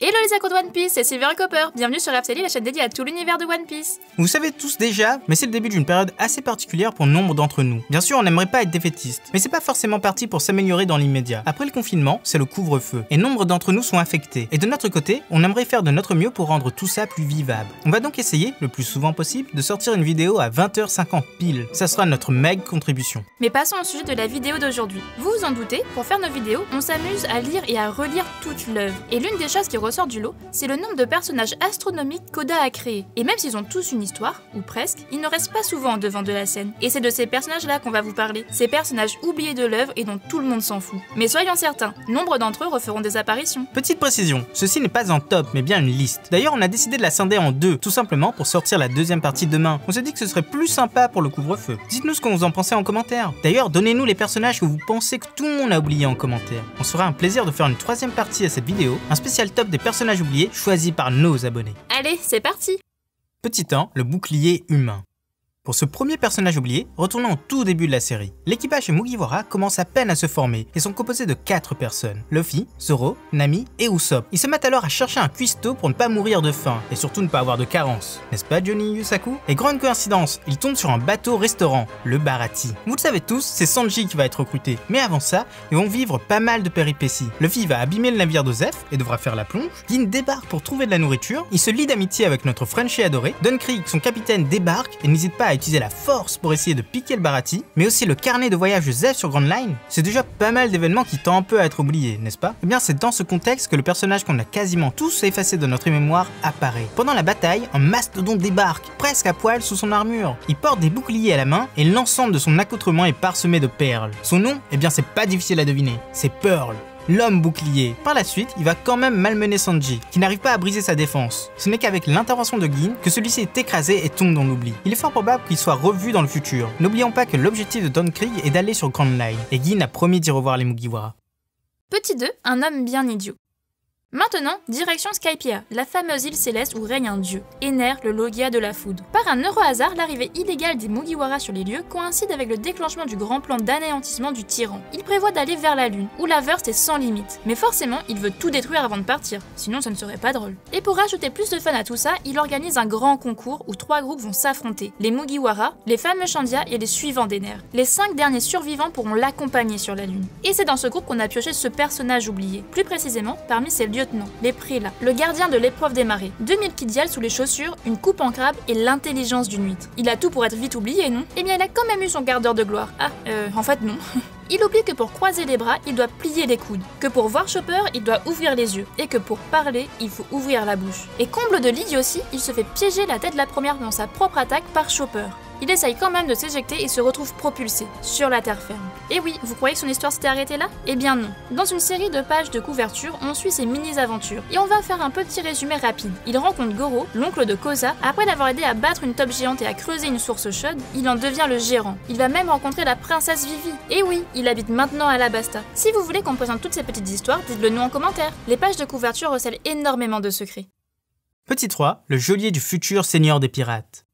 Hello les accros de One Piece, c'est Silver et Copper, bienvenue sur Rhapsody, la chaîne dédiée à tout l'univers de One Piece. Vous savez tous déjà, mais c'est le début d'une période assez particulière pour nombre d'entre nous. Bien sûr, on n'aimerait pas être défaitiste, mais c'est pas forcément parti pour s'améliorer dans l'immédiat. Après le confinement, c'est le couvre-feu, et nombre d'entre nous sont affectés. Et de notre côté, on aimerait faire de notre mieux pour rendre tout ça plus vivable. On va donc essayer, le plus souvent possible, de sortir une vidéo à 20h50 pile. Ça sera notre meg contribution. Mais passons au sujet de la vidéo d'aujourd'hui. Vous vous en doutez, pour faire nos vidéos, on s'amuse à lire et à relire toute l'œuvre. Et l'une des choses qui ressort du lot, c'est le nombre de personnages astronomiques qu'Oda a créés. Et même s'ils ont tous une histoire, ou presque, ils ne restent pas souvent devant de la scène. Et c'est de ces personnages-là qu'on va vous parler. Ces personnages oubliés de l'œuvre et dont tout le monde s'en fout. Mais soyons certains, nombre d'entre eux referont des apparitions. Petite précision, ceci n'est pas un top, mais bien une liste. D'ailleurs, on a décidé de la scinder en deux, tout simplement pour sortir la deuxième partie demain. On s'est dit que ce serait plus sympa pour le couvre-feu. Dites-nous ce que vous en pensez en commentaire. D'ailleurs, donnez-nous les personnages que vous pensez que tout le monde a oubliés en commentaire. On se fera un plaisir de faire une troisième partie à cette vidéo, un spécial top des personnages oubliés choisi par nos abonnés. Allez, c'est parti! Petit 1, le bouclier humain. Pour ce premier personnage oublié, retournons au tout début de la série. L'équipage Mugiwara commence à peine à se former et sont composés de 4 personnes. Luffy, Zoro, Nami et Usopp. Ils se mettent alors à chercher un cuistot pour ne pas mourir de faim et surtout ne pas avoir de carence. N'est-ce pas Johnny Yusaku? Et grande coïncidence, ils tombent sur un bateau-restaurant, le Baratie. Vous le savez tous, c'est Sanji qui va être recruté. Mais avant ça, ils vont vivre pas mal de péripéties. Luffy va abîmer le navire de Zeff et devra faire la plonge. Gin débarque pour trouver de la nourriture. Il se lie d'amitié avec notre Frenchie adoré. Dunkreek, son capitaine, débarque et n'hésite pas à utiliser la force pour essayer de piquer le Baratie, mais aussi le carnet de voyage de Zeff sur Grand Line. C'est déjà pas mal d'événements qui tendent un peu à être oubliés, n'est-ce pas? Eh bien, c'est dans ce contexte que le personnage qu'on a quasiment tous effacé de notre mémoire apparaît. Pendant la bataille, un mastodonte débarque, presque à poil sous son armure. Il porte des boucliers à la main et l'ensemble de son accoutrement est parsemé de perles. Son nom, eh bien, c'est pas difficile à deviner, c'est Pearl. L'homme bouclier. Par la suite, il va quand même malmener Sanji, qui n'arrive pas à briser sa défense. Ce n'est qu'avec l'intervention de Gin que celui-ci est écrasé et tombe dans l'oubli. Il est fort probable qu'il soit revu dans le futur. N'oublions pas que l'objectif de Dunkreek est d'aller sur Grand Line, et Gin a promis d'y revoir les Mugiwara. Petit 2, un homme bien idiot. Maintenant, direction Skypiea, la fameuse île céleste où règne un dieu, Ener, le Logia de la foudre. Par un heureux hasard, l'arrivée illégale des Mugiwara sur les lieux coïncide avec le déclenchement du grand plan d'anéantissement du tyran. Il prévoit d'aller vers la lune, où la Verse est sans limite. Mais forcément, il veut tout détruire avant de partir, sinon ça ne serait pas drôle. Et pour rajouter plus de fun à tout ça, il organise un grand concours où 3 groupes vont s'affronter. Les Mugiwara, les fameux Shandia et les suivants d'Ener. Les 5 derniers survivants pourront l'accompagner sur la lune. Et c'est dans ce groupe qu'on a pioché ce personnage oublié. Plus précisément, parmi ses lieutenants, les prélats, le gardien de l'épreuve des marées, 2000 kidiales sous les chaussures, une coupe en crabe et l'intelligence d'une huître. Il a tout pour être vite oublié, non? Eh bien, il a quand même eu son quart d'heure de gloire. En fait, non. Il oublie que pour croiser les bras, il doit plier les coudes, que pour voir Chopper, il doit ouvrir les yeux, et que pour parler, il faut ouvrir la bouche. Et comble de l'idiotie, il se fait piéger la tête la première dans sa propre attaque par Chopper. Il essaye quand même de s'éjecter et se retrouve propulsé, sur la terre ferme. Et oui, vous croyez que son histoire s'était arrêtée là? Eh bien non. Dans une série de pages de couverture, on suit ses mini-aventures, et on va faire un petit résumé rapide. Il rencontre Goro, l'oncle de Koza. Après l'avoir aidé à battre une taupe géante et à creuser une source chaude, il en devient le gérant. Il va même rencontrer la princesse Vivi. Et oui, il habite maintenant à Alabasta. Si vous voulez qu'on présente toutes ces petites histoires, dites-le nous en commentaire. Les pages de couverture recèlent énormément de secrets. Petit 3, le geôlier du futur seigneur des pirates.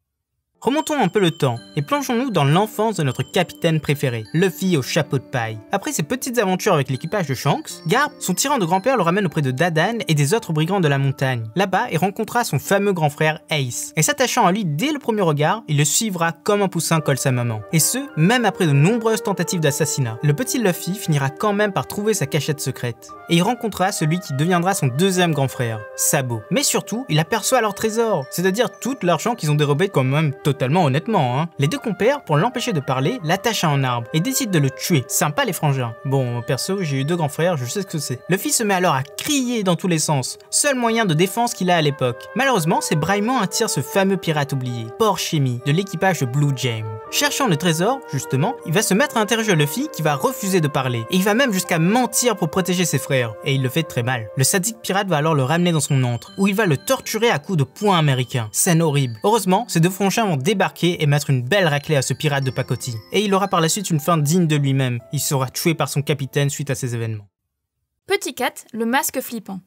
Remontons un peu le temps et plongeons-nous dans l'enfance de notre capitaine préféré, Luffy au chapeau de paille. Après ses petites aventures avec l'équipage de Shanks, Garp, son tyran de grand-père, le ramène auprès de Dadan et des autres brigands de la montagne. Là-bas, il rencontrera son fameux grand frère Ace. Et s'attachant à lui dès le premier regard, il le suivra comme un poussin colle sa maman. Et ce, même après de nombreuses tentatives d'assassinat. Le petit Luffy finira quand même par trouver sa cachette secrète. Et il rencontrera celui qui deviendra son deuxième grand frère, Sabo. Mais surtout, il aperçoit leur trésor, c'est-à-dire tout l'argent qu'ils ont dérobé quand même totalement honnêtement, hein. Les deux compères, pour l'empêcher de parler, l'attachent à un arbre et décident de le tuer. Sympa les frangins. Bon, perso, j'ai eu 2 grands frères, je sais ce que c'est. Luffy se met alors à crier dans tous les sens, seul moyen de défense qu'il a à l'époque. Malheureusement, c'est Braimon attire ce fameux pirate oublié, Porchemi, de l'équipage de Blue Jay. Cherchant le trésor, justement, il va se mettre à interroger Luffy qui va refuser de parler. Et il va même jusqu'à mentir pour protéger ses frères. Et il le fait très mal. Le sadique pirate va alors le ramener dans son antre, où il va le torturer à coups de poing américains. Scène horrible. Heureusement, ces 2 frangins vont débarquer et mettre une belle raclée à ce pirate de pacotille. Et il aura par la suite une fin digne de lui-même. Il sera tué par son capitaine suite à ces événements. Petit 4, le masque flippant.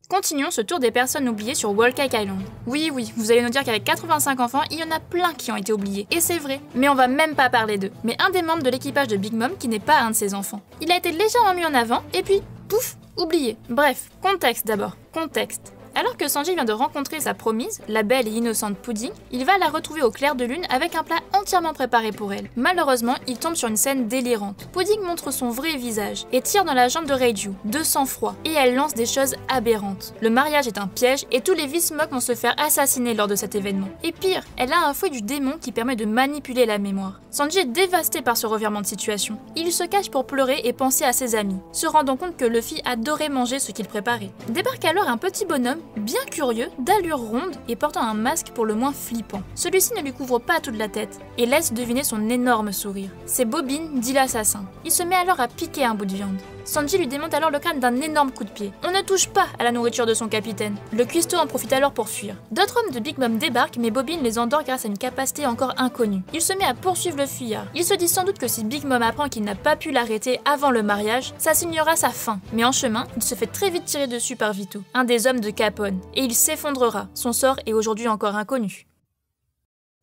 Continuons ce tour des personnes oubliées sur Whole Cake Island. Oui, vous allez nous dire qu'avec 85 enfants, il y en a plein qui ont été oubliés. Et c'est vrai, mais on va même pas parler d'eux. Mais un des membres de l'équipage de Big Mom qui n'est pas un de ses enfants. Il a été légèrement mis en avant, et puis, pouf, oublié. Bref, contexte d'abord, contexte. Alors que Sanji vient de rencontrer sa promise, la belle et innocente Pudding, il va la retrouver au clair de lune avec un plat entièrement préparé pour elle. Malheureusement, il tombe sur une scène délirante. Pudding montre son vrai visage et tire dans la jambe de Reiju, de sang-froid, et elle lance des choses aberrantes. Le mariage est un piège et tous les Vismok vont se faire assassiner lors de cet événement. Et pire, elle a un fouet du démon qui permet de manipuler la mémoire. Sanji est dévasté par ce revirement de situation. Il se cache pour pleurer et penser à ses amis, se rendant compte que Luffy adorait manger ce qu'il préparait. Débarque alors un petit bonhomme bien curieux, d'allure ronde et portant un masque pour le moins flippant. Celui-ci ne lui couvre pas toute la tête et laisse deviner son énorme sourire. C'est Bobbin, dit l'assassin. Il se met alors à piquer un bout de viande. Sanji lui démonte alors le crâne d'un énorme coup de pied. On ne touche pas à la nourriture de son capitaine. Le cuistot en profite alors pour fuir. D'autres hommes de Big Mom débarquent, mais Bobbin les endort grâce à une capacité encore inconnue. Il se met à poursuivre le fuyard. Il se dit sans doute que si Big Mom apprend qu'il n'a pas pu l'arrêter avant le mariage, ça signera sa fin. Mais en chemin, il se fait très vite tirer dessus par Vito, un des hommes de Capone, et il s'effondrera. Son sort est aujourd'hui encore inconnu.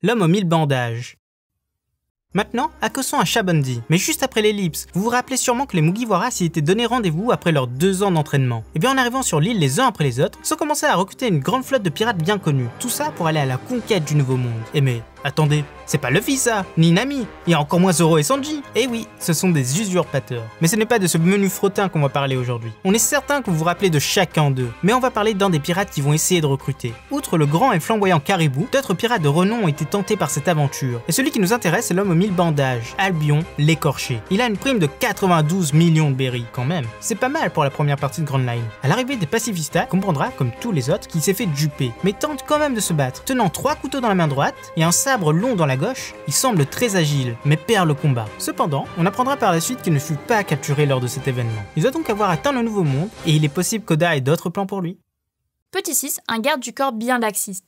L'homme aux 1000 bandages. Maintenant, accossons à Shabondi, mais juste après l'ellipse. Vous vous rappelez sûrement que les Mugiwara s'y étaient donné rendez-vous après leurs 2 ans d'entraînement. Et bien en arrivant sur l'île les uns après les autres, ils ont commencé à recruter une grande flotte de pirates bien connus. Tout ça pour aller à la conquête du Nouveau Monde. Et mais, attendez, c'est pas Luffy ça, ni Nami, et encore moins Zoro et Sanji. Eh oui, ce sont des usurpateurs. Mais ce n'est pas de ce menu frottin qu'on va parler aujourd'hui. On est certain que vous vous rappelez de chacun d'eux, mais on va parler d'un des pirates qui vont essayer de recruter. Outre le grand et flamboyant Caribou, d'autres pirates de renom ont été tentés par cette aventure. Et celui qui nous intéresse est l'homme aux 1000 bandages, Albion l'écorché. Il a une prime de 92 millions de berries, quand même. C'est pas mal pour la première partie de Grand Line. À l'arrivée des pacifistas, il comprendra, comme tous les autres, qu'il s'est fait duper, mais tente quand même de se battre. Tenant 3 couteaux dans la main droite et un sabre long dans la gauche, il semble très agile, mais perd le combat. Cependant, on apprendra par la suite qu'il ne fut pas capturé lors de cet événement. Il doit donc avoir atteint le Nouveau Monde, et il est possible qu'Oda ait d'autres plans pour lui. Petit 6, un garde du corps bien laxiste.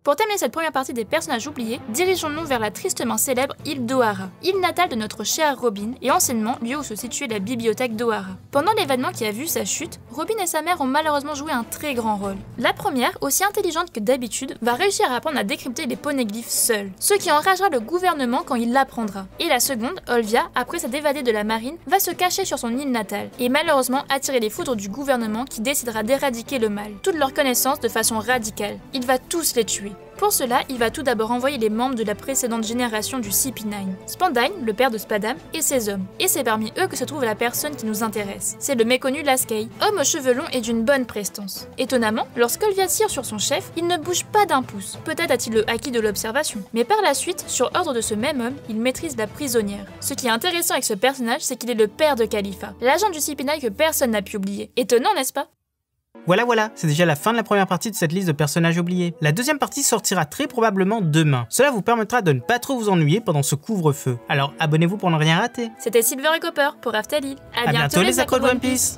Pour terminer cette première partie des personnages oubliés, dirigeons-nous vers la tristement célèbre île d'Ohara, île natale de notre cher Robin et anciennement lieu où se situait la bibliothèque d'Ohara. Pendant l'événement qui a vu sa chute, Robin et sa mère ont malheureusement joué un très grand rôle. La première, aussi intelligente que d'habitude, va réussir à apprendre à décrypter les poneglyphes seule, ce qui enragera le gouvernement quand il l'apprendra. Et la seconde, Olvia, après s'être évadée de la marine, va se cacher sur son île natale et malheureusement attirer les foudres du gouvernement qui décidera d'éradiquer le mal, toute leur connaissance de façon radicale. Il va tous les tuer. Pour cela, il va tout d'abord envoyer les membres de la précédente génération du CP9, Spandine, le père de Spadam, et ses hommes. Et c'est parmi eux que se trouve la personne qui nous intéresse. C'est le méconnu Laskai, homme aux cheveux longs et d'une bonne prestance. Étonnamment, lorsqu'Olvia tire sur son chef, il ne bouge pas d'un pouce. Peut-être a-t-il le acquis de l'observation. Mais par la suite, sur ordre de ce même homme, il maîtrise la prisonnière. Ce qui est intéressant avec ce personnage, c'est qu'il est le père de Khalifa, l'agent du CP9 que personne n'a pu oublier. Étonnant, n'est-ce pas ? Voilà, c'est déjà la fin de la première partie de cette liste de personnages oubliés. La deuxième partie sortira très probablement demain. Cela vous permettra de ne pas trop vous ennuyer pendant ce couvre-feu. Alors abonnez-vous pour ne rien rater. C'était Silver et Copper pour Raftalil. À bientôt les accros de One Piece.